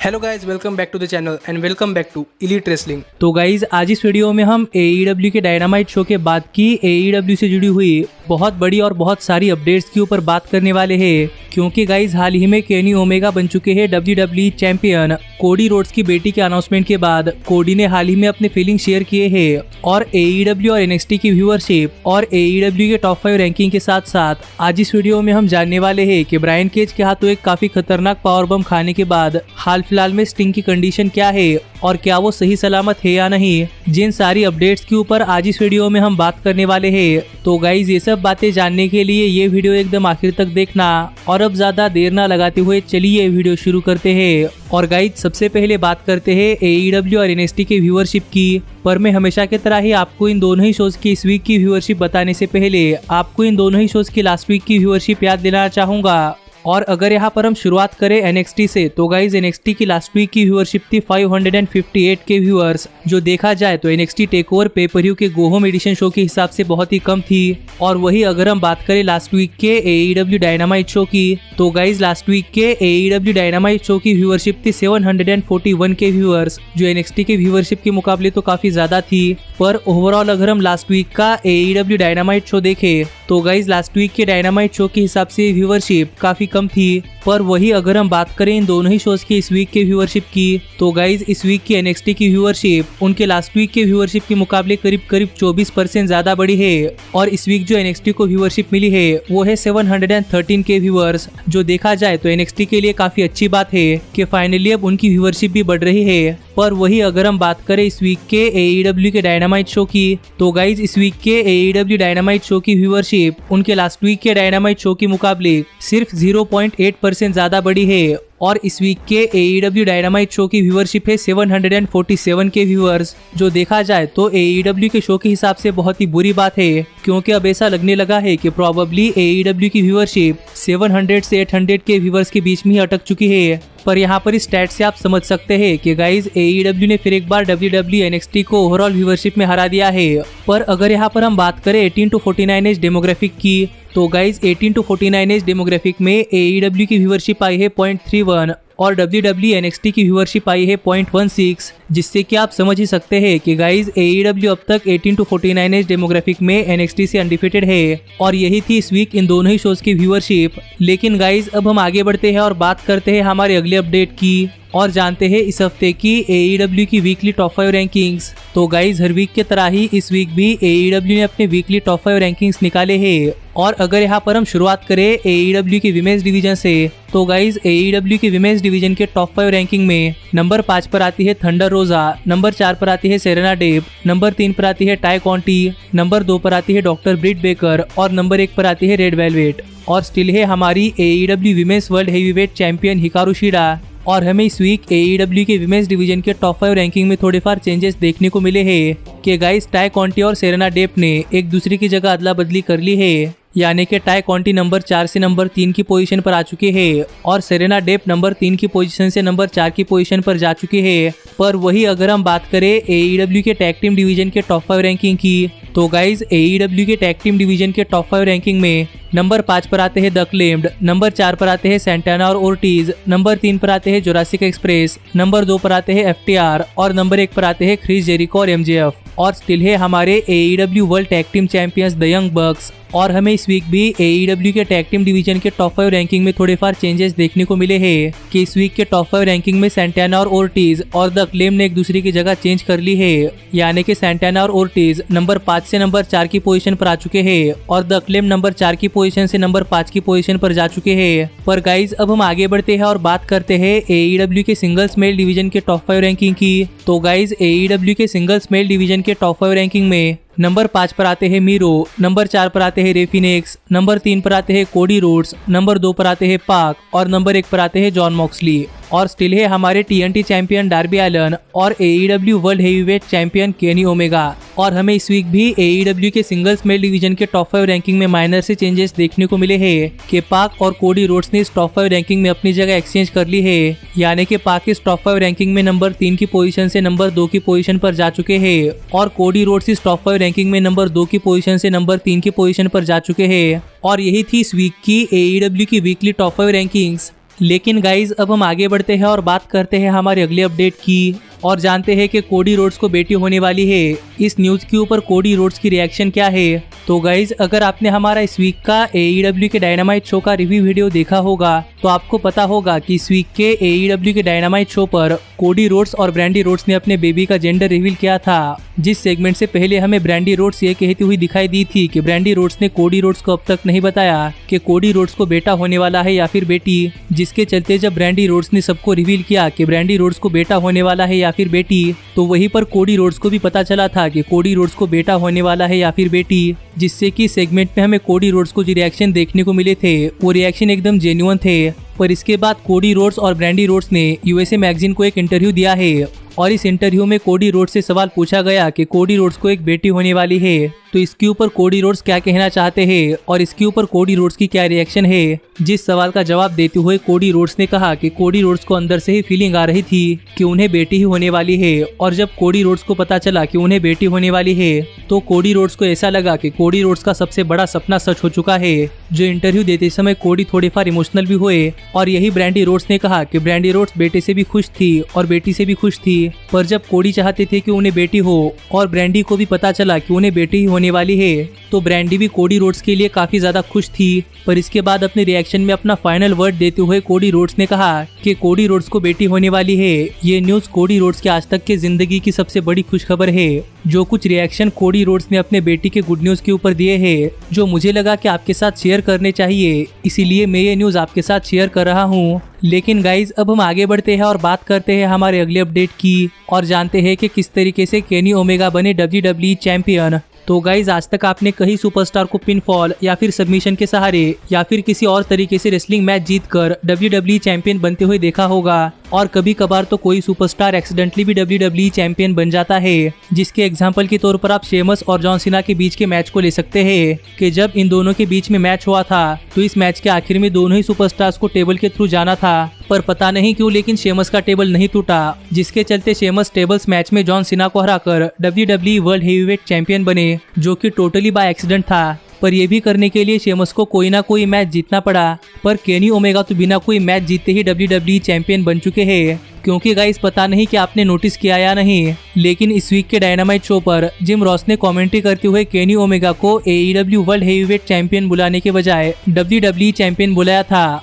Hello guys, welcome back to the channel and welcome back to elite wrestling. तो guys आज इस video में हम AEW के डायनामाइट शो के बाद की AEW से जुड़ी हुई बहुत बड़ी और बहुत सारी अपडेट्स के ऊपर बात करने वाले हैं, क्योंकि गाइज हाल ही में केनी ओमेगा बन चुके हैं WWE चैंपियन। कोडी रोड्स की बेटी के अनाउंसमेंट के बाद कोडी ने हाल ही में अपने फीलिंग शेयर किए हैं और AEW और NXT की व्यूअरशिप और AEW के टॉप 5 रैंकिंग के साथ साथ आज इस वीडियो में हम जानने वाले हैं कि ब्रायन केज के हाथों एक काफी खतरनाक पावर बम खाने के बाद हाल फिलहाल में स्टिंग की कंडीशन क्या है और क्या वो सही सलामत है या नहीं। जिन सारी अपडेट्स के ऊपर आज इस वीडियो में हम बात करने वाले हैं, तो गाइज ये सब बातें जानने के लिए ये वीडियो एकदम आखिर तक देखना। और अब ज्यादा देर ना लगाते हुए चलिए वीडियो शुरू करते हैं। और गाइज सबसे पहले बात करते हैं AEW और NXT के व्यूअरशिप की। पर मैं हमेशा की तरह ही आपको इन दोनों ही शोज की इस वीक की व्यूअरशिप बताने से पहले आपको इन दोनों ही शोज की लास्ट वीक की व्यूअरशिप याद दिलाना चाहूंगा। और अगर यहाँ पर हम शुरुआत करें NXT से, तो गाइज NXT की लास्ट वीक की व्यूअरशिप थी 558 के व्यूअर्स। जो देखा जाए तो NXT टेकओवर पे पर व्यू के गो होम एडिशन शो के हिसाब से बहुत ही कम थी। और वही अगर हम बात करें लास्ट वीक के AEW डायनामाइट शो की, तो गाइज लास्ट वीक के AEW डायनामाइट शो की व्यूअरशिप थी 741 के व्यूअर्स, जो NXT के व्यूअरशिप के मुकाबले तो काफी ज्यादा थी। पर ओवरऑल अगर हम लास्ट वीक का AEW डायनामाइट शो देखें, तो गाइज लास्ट वीक के डायनामाइट शो के हिसाब से व्यूअरशिप काफी कम थी। पर वही अगर हम बात करें इन दोनों ही शोज की इस वीक के व्यूअरशिप की, तो गाइज इस वीक की NXT की व्यूअरशिप उनके लास्ट वीक के व्यूअरशिप के मुकाबले करीब 24% ज्यादा बढ़ी है। और इस वीक जो NXT को व्यूअरशिप मिली है वो है 713 के व्यूअर्स। जो देखा जाए तो NXT के लिए काफी अच्छी बात है कि फाइनली अब उनकी व्यूअरशिप भी बढ़ रही है। पर वही अगर हम बात करें इस वीक के AEW के डायनामाइट शो की, तो गाइज इस वीक के AEW डायनामाइट शो की व्यूअरशिप उनके लास्ट वीक के डायनामाइट शो के मुकाबले सिर्फ 0.8% ज्यादा बढ़ी है। और इस वीक के AEW डायनामाइट शो की व्यूअरशिप है 747 के व्यूअर्स। जो देखा जाए तो AEW के शो के हिसाब से बहुत ही बुरी बात है, क्योंकि अब ऐसा लगने लगा है कि प्रोबेबली AEW की व्यूअरशिप 700 से 800 के व्यूअर्स के बीच में ही अटक चुकी है। पर यहाँ पर इस स्टैट से आप समझ सकते हैं कि गाइज AEW ने फिर एक बार WWE NXT को ओवरऑल व्यूअरशिप में हरा दिया है। पर अगर यहाँ पर हम बात करें 18 to 49 एज डेमोग्राफिक की, तो गाइज 18 to 49 एज डेमोग्राफिक में AEW की व्यूअरशिप आई है 0.31 और WWE NXT की व्यूअरशिप आई है 0.16, जिससे कि आप समझ ही सकते हैं कि गाइज AEW अब तक 18 to 49 एज डेमोग्राफिक में NXT से अनडिफिटेड है। और यही थी इस वीक इन दोनों ही शोज की व्यूअरशिप। लेकिन गाइज अब हम आगे बढ़ते हैं और बात करते हैं हमारे अगले अपडेट की और जानते हैं इस हफ्ते की AEW की वीकली टॉप 5 रैंकिंग्स। तो गाइज हर वीक की तरह ही इस वीक भी AEW ने अपने वीकली टॉप 5 रैंकिंग्स निकाले हैं। और अगर यहाँ पर हम शुरुआत करें AEW की विमेंस डिवीजन से, तो गाइज AEW की विमेंस डिवीजन के टॉप 5 रैंकिंग में नंबर 5 पर आती है थंडर रोजा, नंबर 4 पर आती है सेरेना डेव, नंबर 3 पर आती है टाई कॉन्टी, नंबर 2 पर आती है डॉक्टर ब्रिट बेकर और नंबर 1 पर आती है रेड वेलवेट। और स्टिल है हमारी AEW women's world heavyweight champion Hikaru Shida. और हमें इस वीक AEW के विमेंस डिवीजन के टॉप 5 रैंकिंग में थोड़े फार चेंजेस देखने को मिले हैं कि गाइस टाई कॉन्टी और सेरेना डेप ने एक दूसरे की जगह अदला बदली कर ली है। यानी कि टाई कॉन्टी नंबर 4 से नंबर 3 की पोजीशन पर आ चुके हैं और सेरेना डेप नंबर 3 की पोजीशन से नंबर 4 की पोजीशन पर जा चुके हैं। पर वही अगर हम बात करें AEW के टैग टीम डिवीजन के टॉप 5 रैंकिंग की, तो गाइज AEW के टैग टीम डिवीजन के टॉप 5 रैंकिंग में नंबर 5 पर आते हैं द क्लेम्ड, नंबर 4 पर आते हैं सैंटाना और ओर्टिज, नंबर 3 पर आते हैं जुरासिक एक्सप्रेस, नंबर 2 पर आते हैं FTR और नंबर 1 पर आते हैं क्रिस जेरिको और MJF। और स्टिल है हमारे AEW world tag team champions the young बक्स। और हमें इस वीक भी AEW के टैग टीम डिवीजन के टॉप 5 रैंकिंग में थोड़े फार चेंजेस देखने को मिले हैं कि इस वीक के टॉप 5 रैंकिंग में सैंटाना और ओर्टिज और द क्लेम ने एक दूसरे की जगह चेंज कर ली है। यानी कि सैंटाना और ओर्टिज नंबर 5 से नंबर 4 की पोजीशन पर आ चुके हैं और द क्लेम नंबर 4 की पोजीशन से नंबर 5 की पोजीशन पर जा चुके हैं। पर गाइज अब हम आगे बढ़ते हैं और बात करते हैं AEW के सिंगल्स मेल डिवीजन के टॉप 5 रैंकिंग की। तो गाइज AEW के सिंगल्स मेल डिवीजन के टॉप 5 रैंकिंग में नंबर 5 पर आते हैं मीरो, नंबर 4 पर आते हैं रेफिनेक्स, नंबर 3 पर आते हैं कोडी रोड्स, नंबर 2 पर आते हैं पाक और नंबर 1 पर आते हैं जॉन मॉक्सली। और स्टिल है हमारे TNT चैंपियन डार्बी एलन और AEW world heavyweight champion Kenny Omega. और हमें इस वीक भी AEW के सिंगल्स मेल डिवीजन के टॉप 5 रैंकिंग में माइनर से चेंजेस देखने को मिले हैं कि पाक और कोडी रोड्स ने इस टॉप 5 रैंकिंग में अपनी जगह एक्सचेंज कर ली है। यानी कि पाक इस टॉप 5 रैंकिंग में नंबर 3 की पोजीशन से नंबर 2 की पोजीशन पर जा चुके हैं और कोडी रोड्स इस टॉप 5 रैंकिंग में नंबर 2 की पोजीशन से नंबर 3 की पोजीशन पर जा चुके हैं। और यही थी इस वीक की AEW की वीकली टॉप 5 रैंकिंग्स। लेकिन गाइज अब हम आगे बढ़ते हैं और बात करते हैं हमारे अगले अपडेट की और जानते हैं कि कोडी रोड्स को बेटी होने वाली है। इस न्यूज़ के ऊपर कोडी रोड्स की रिएक्शन क्या है? तो गाइज अगर आपने हमारा इस वीक का AEW के डायनामाइट शो का रिव्यू वीडियो देखा होगा तो आपको पता होगा कि इस वीक के AEW के डायनामाइट शो पर कोडी रोड्स और ब्रांडी रोड्स ने अपने बेबी का जेंडर रिवील किया था। जिस सेगमेंट से पहले हमें ब्रांडी रोड्स ये कहती हुई दिखाई दी थी कि ब्रांडी रोड्स ने कोडी रोड्स को अब तक नहीं बताया कि कोडी रोड्स को बेटा होने वाला है या फिर बेटी, जिसके चलते जब ब्रांडी रोड्स ने सबको रिवील किया कि ब्रांडी रोड्स को बेटा होने वाला है या फिर बेटी, तो वहीं पर कोडी रोड्स को भी पता चला था कि कोडी रोड्स को बेटा होने वाला है या फिर बेटी, जिससे कि सेगमेंट में हमें कोडी रोड्स को जो रिएक्शन देखने को मिले थे वो रिएक्शन एकदम जेन्युइन थे। पर इसके बाद कोडी रोड्स और ब्रांडी रोड्स ने USA मैगजीन को एक इंटरव्यू दिया है और इस इंटरव्यू में कोडी रोड्स से सवाल पूछा गया कि कोडी रोड्स को एक बेटी होने वाली है, तो इसके ऊपर कोडी रोड्स क्या कहना चाहते हैं और इसके ऊपर कोडी रोड्स की क्या रिएक्शन है। जिस सवाल का जवाब देते हुए कोडी रोड्स ने कहा कि कोडी रोड्स को अंदर से ही फीलिंग आ रही थी कि उन्हें बेटी ही होने वाली है, और जब कोडी रोड्स को पता चला कि उन्हें बेटी होने वाली है तो कोडी रोड्स को ऐसा लगा कि कोडी रोड्स का सबसे बड़ा सपना सच हो चुका है। जो इंटरव्यू देते समय कोडी थोड़े फार इमोशनल भी हुए और यही ब्रांडी रोड्स ने कहा कि ब्रांडी रोड्स बेटे से भी खुश थी और बेटी से भी खुश थी, पर जब कोडी चाहते थे कि उन्हें बेटी हो और ब्रांडी को भी पता चला कि उन्हें बेटी ही होने वाली है तो ब्रांडी भी कोडी रोड्स के लिए काफी ज्यादा खुश थी। पर इसके बाद अपने रिएक्शन में अपना फाइनल वर्ड देते हुए कोडी रोड्स ने कहा कि कोडी रोड्स को बेटी होने वाली है। ये न्यूज कोडी रोड्स के आज तक के जिंदगी की सबसे बड़ी खुशखबर है। जो कुछ रिएक्शन कोडी रोड्स ने अपने बेटी के गुड न्यूज के ऊपर दिए हैं, जो मुझे लगा कि आपके साथ शेयर करने चाहिए, इसीलिए मैं ये न्यूज आपके साथ शेयर कर रहा हूँ। लेकिन गाइज अब हम आगे बढ़ते हैं और बात करते हैं हमारे अगले अपडेट की और जानते हैं कि किस तरीके से केनी ओमेगा बने WWE चैंपियन। तो गाइज आज तक आपने कहीं सुपरस्टार को पिनफॉल या फिर सबमिशन के सहारे या फिर किसी और तरीके से रेसलिंग मैच जीतकर WWE चैंपियन बनते हुए देखा होगा, और कभी कभार तो कोई सुपरस्टार एक्सीडेंटली भी WWE चैंपियन बन जाता है। जिसके एग्जांपल के तौर पर आप शेमस और जॉन सीना के बीच के मैच को ले सकते हैं कि जब इन दोनों के बीच में मैच हुआ था तो इस मैच के आखिर में दोनों ही सुपरस्टार्स को टेबल के थ्रू जाना था, पर पता नहीं क्यों लेकिन शेमस का टेबल नहीं टूटा, जिसके चलते शेमस टेबल्स मैच में जॉन सीना को हराकर WWE वर्ल्ड हेवीवेट चैंपियन बने, जो कि टोटली बाय एक्सीडेंट था। पर यह भी करने के लिए शेमस को कोई ना कोई मैच जीतना पड़ा, पर केनी ओमेगा तो बिना कोई मैच जीते ही WWE चैंपियन बन चुके हैं। क्योंकि गाइस पता नहीं कि आपने नोटिस किया या नहीं, लेकिन इस वीक के डायनामाइट शो पर जिम रॉस ने कमेंट्री करते हुए केनी ओमेगा को AEW वर्ल्ड हेवीवेट चैंपियन बुलाने के बजाय WWE चैंपियन बुलाया था।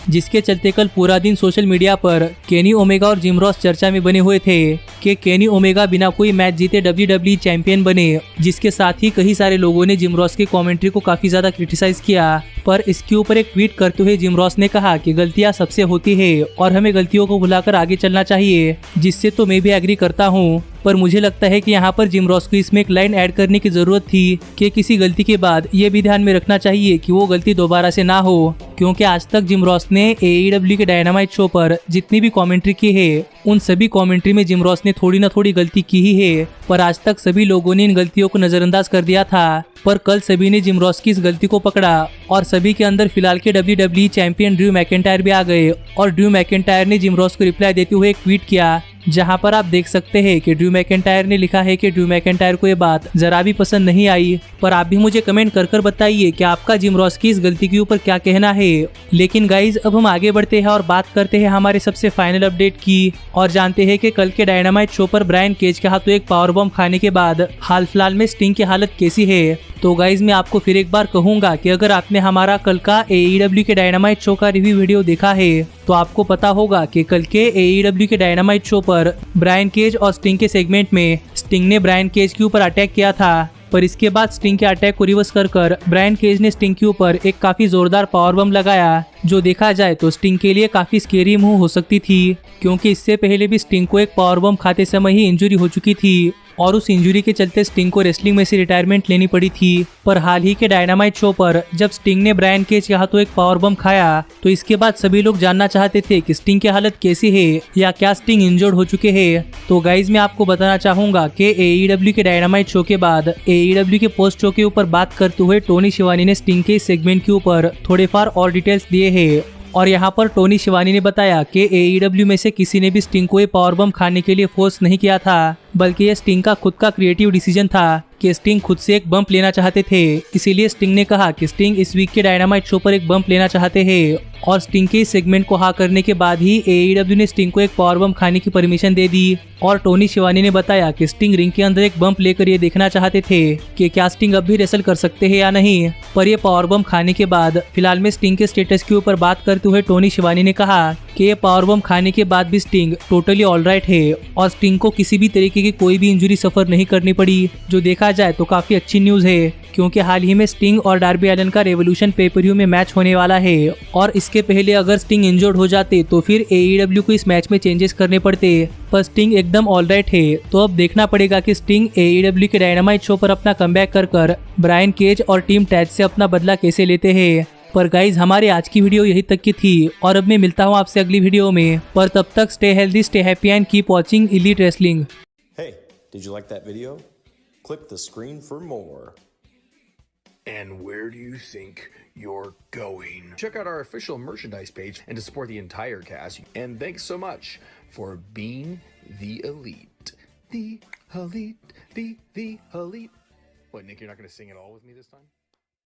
जिसके चलते कल पूरा दिन सोशल मीडिया पर केनी ओमेगा और जिम रॉस चर्चा में बने हुए थे कि केनी ओमेगा बिना कोई मैच जीते WWE चैंपियन बने, जिसके साथ ही कई सारे लोगों ने जिम रॉस की कमेंट्री को काफी ज्यादा क्रिटिसाइज किया। पर इसके ऊपर एक ट्वीट करते हुए जिम रॉस ने कहा कि गलतियां सबसे होती है और हमें गलतियों को भुलाकर आगे चलना चाहिए, जिससे तो मैं भी एग्री करता हूँ। पर मुझे लगता है कि यहाँ पर जिम रॉस को इसमें एक लाइन ऐड करने की जरूरत थी कि किसी गलती के बाद ये भी ध्यान में रखना चाहिए कि वो गलती दोबारा से ना हो, क्योंकि आज तक जिम रॉस ने AEW के डायनामाइट शो पर जितनी भी कमेंट्री की है उन सभी कमेंट्री में जिम रॉस ने थोड़ी ना थोड़ी गलती की ही है, पर आज तक सभी लोगों ने इन गलतियों को नजरअंदाज कर दिया था। पर कल सभी ने जिम रॉस की इस गलती को पकड़ा और सभी के अंदर फिलहाल के WWE चैंपियन ड्रू मैकेंटायर भी आ गए, और ड्रू मैकेंटायर ने जिम रॉस को रिप्लाई देते हुए एक ट्वीट किया, जहां पर आप देख सकते हैं कि ड्रू मैकेंटायर ने लिखा है कि ड्रू मैकेंटायर को ये बात जरा भी पसंद नहीं आई। पर आप भी मुझे कमेंट कर बताइए कि आपका जिम रॉस की इस गलती के ऊपर क्या कहना है। लेकिन गाइज अब हम आगे बढ़ते हैं और बात करते हैं हमारे सबसे फाइनल अपडेट की और जानते हैं कि कल के डायनामाइट शो पर ब्रायन केज के हाथों एक पावर बम खाने के बाद हाल फिलहाल में स्टिंग की हालत कैसी है। तो गाइज मैं आपको फिर एक बार कहूंगा कि अगर आपने हमारा कल का AEW के डायनामाइट शो का रिव्यू वीडियो देखा है तो आपको पता होगा कि कल के AEW के डायनामाइट शो पर ब्रायन केज और स्टिंग के सेगमेंट में स्टिंग ने ब्रायन केज के ऊपर अटैक किया था, पर इसके बाद स्टिंग के अटैक को रिवर्स कर ब्रायन केज ने स्टिंग के ऊपर एक काफी जोरदार पावर बम लगाया, जो देखा जाए तो स्टिंग के लिए काफी स्केरी मूव हो सकती थी, क्योंकि इससे पहले भी स्टिंग को एक पावर बम खाते समय ही इंजरी हो चुकी थी और उस इंजरी के चलते स्टिंग को रेसलिंग में से रिटायरमेंट लेनी पड़ी थी। पर हाल ही के डायनामाइट शो पर जब स्टिंग ने ब्रायन केज के हाथों एक पावर बम खाया तो इसके बाद सभी लोग जानना चाहते थे कि स्टिंग की हालत कैसी है या क्या स्टिंग इंजर्ड हो चुके हैं। तो गाइज मैं आपको बताना चाहूंगा कि AEW के डायनामाइट शो के बाद AEW के पोस्ट शो के ऊपर बात करते हुए टोनी शिवानी ने स्टिंग के इस सेगमेंट के ऊपर थोड़े फार और डिटेल्स दिए हैं, और यहाँ पर टोनी शिवानी ने बताया कि AEW में से किसी ने भी स्टिंग को ये पावर बम खाने के लिए फोर्स नहीं किया था, बल्कि ये स्टिंग का खुद का क्रिएटिव डिसीजन था कि स्टिंग खुद से एक बम्प लेना चाहते थे। इसीलिए स्टिंग ने कहा कि स्टिंग इस वीक के डायनामाइट शो पर एक बम्प लेना चाहते हैं और स्टिंग के इस सेगमेंट को हाँ करने के बाद ही AEW ने स्टिंग को एक पावर बम्प खाने की परमिशन दे दी। और टोनी शिवानी ने बताया कि स्टिंग रिंग के अंदर एक बम्प लेकर ये देखना चाहते थे कि क्या स्टिंग अब भी रेसल कर सकते हैं या नहीं। पर ये पावर बम्प खाने के बाद फिलहाल में स्टिंग के स्टेटस के ऊपर बात करते हुए टोनी शिवानी ने कहा कि ये पावर बम्प खाने के बाद भी स्टिंग टोटली ऑलराइट है और स्टिंग को किसी भी तरीके की कोई भी इंजरी सफर नहीं करनी पड़ी, जो देखा जाए तो काफी अच्छी न्यूज है क्योंकि हाल ही में स्टिंग और डार्बी एलन का रेवोल्यूशन पेपर-व्यू में मैच होने वाला है और इसके पहले अगर स्टिंग इंजर्ड हो जाते तो फिर AEW को इस मैच में चेंजेस करने पड़ते। पर स्टिंग एकदम ऑलराइट है, तो अब देखना पड़ेगा कि स्टिंग AEW के डायनामाइट शो पर अपना कमबैक कर ब्रायन केज और टीम टैज से अपना बदला कैसे लेते हैं। पर गाइज हमारे आज की वीडियो यही तक की थी और अब मैं मिलता हूँ आपसे अगली वीडियो में। पर तब तक stay healthy, stay happy and keep watching elite wrestling. Hey, did you like that video? Click the screen for more. And where do you think you're going? Check out our official merchandise page and to support the entire cast. And thanks so much for being the elite. The elite. The elite. What, Nick, you're not going to sing it all with me this time?